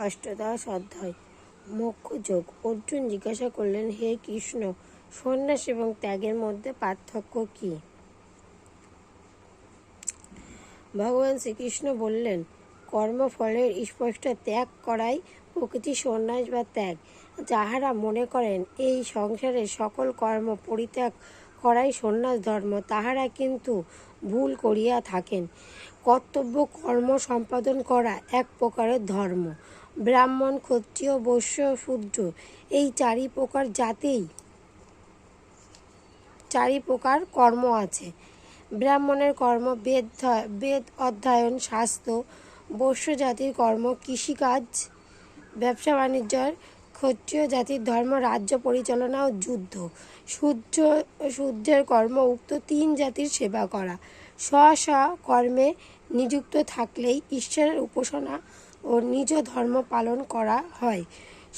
অষ্টাদশ অধ্যায় মোক্ষযোগ। অর্জুন জিজ্ঞাসা করলেন, হে কৃষ্ণ, সন্ন্যাস এবং ত্যাগের মধ্যে পার্থক্য কি? ভগবান শ্রীকৃষ্ণ বললেন, কর্মফলের স্পষ্ট ত্যাগ করাই প্রকৃতি সন্ন্যাস বা ত্যাগ। যাহারা মনে করেন এই সংসারের সকল কর্ম পরিত্যাগ করাই সন্ন্যাস ধর্ম, তাহারা কিন্তু ভুল করিয়া থাকেন। কর্তব্য কর্ম সম্পাদন করা এক প্রকারের ধর্ম। ব্রাহ্মণ, ক্ষত্রিয়, বৈশ্য, শূদ্র এই চারি প্রকার কর্ম আছে। ব্রাহ্মণের কর্ম বেদ অধ্যয়ন, শাস্ত্র। বৈশ্য জাতির কর্ম কৃষিকাজ, ব্যবসা বাণিজ্য। ক্ষত্রিয় জাতির ধর্ম রাজ্য পরিচালনা ও যুদ্ধ। শূদ্রের কর্ম উক্ত তিন জাতির সেবা করা। স্ব কর্মে নিযুক্ত থাকলেই ঈশ্বরের উপাসনা ও নিজ ধর্ম পালন করা হয়।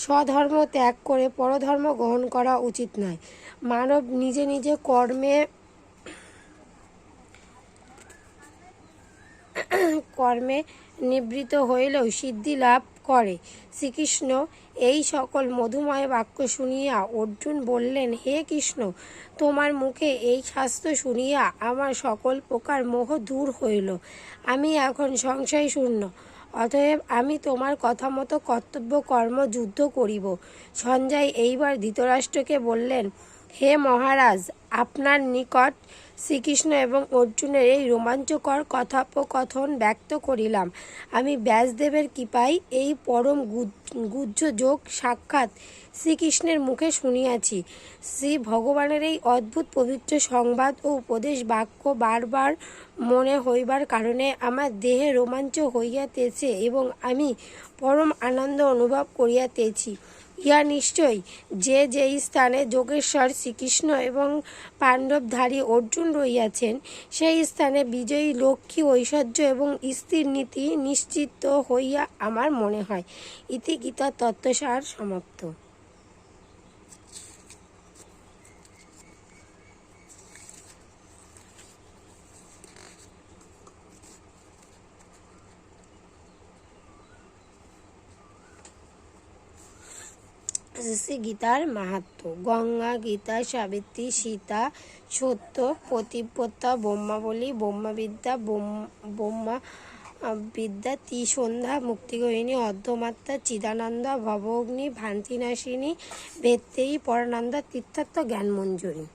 স্বধর্ম ত্যাগ করে পরধর্ম গ্রহণ করা উচিত নয়। মানব নিজে নিজে কর্মে নিবৃত্ত হইলেও সিদ্ধি লাভ করে। শ্রীকৃষ্ণ এই সকল মধুময় বাক্য শুনিয়া অর্জুন বললেন, হে কৃষ্ণ, তোমার মুখে এই শাস্ত্র শুনিয়া আমার সকল প্রকার মোহ দূর হইল। আমি এখন সংশয় শূন্য। অতএব আমি তোমার কথা মতো কর্তব্য কর্ম যুদ্ধ করিব। সঞ্জয় এইবার ধৃতরাষ্ট্রকে বললেন, হে মহারাজ, আপনার নিকট শ্রীকৃষ্ণ এবং অর্জুনের এই রোমাঞ্চকর কথোপকথন ব্যক্ত করিলাম। আমি ব্যাসদেবের কৃপায় এই পরম গুহ্য যোগ সাক্ষাৎ শ্রীকৃষ্ণের মুখে শুনিয়াছি। শ্রী ভগবানের এই অদ্ভুত পবিত্র সংবাদ ও উপদেশ বাক্য বারবার মনে হইবার কারণে আমার দেহে রোমাঞ্চ হইয়াতেছে এবং আমি পরম আনন্দ অনুভব করিয়াতেছি। ইহা নিশ্চয় যে স্থানে যোগেশ্বর শ্রীকৃষ্ণ এবং পাণ্ডবধারী অর্জুন রহিয়াছেন, সেই স্থানে বিজয়ী লক্ষ্মী ঐশ্বর্য এবং স্থির নীতি নিশ্চিত হইয়া আমার মনে হয়। ইতি গীতা তত্ত্বসার সমাপ্ত। গীতার মাহাত্ম্য। গঙ্গা, গীতা, সাবিত্রী, সীতা, সত্য, পতিব্রতা, ব্রহ্মাবলী, ব্রহ্মবিদ্যা, ত্রিসন্ধ্যা, মুক্তিগহিনী, অর্ধমাত্রা, চিদানন্দ, ভবগ্নি, ভ্রান্তিনাশিনী, বেত্তেয়ী, পরানন্দা, তীর্থার্থ, জ্ঞানমঞ্জুরি।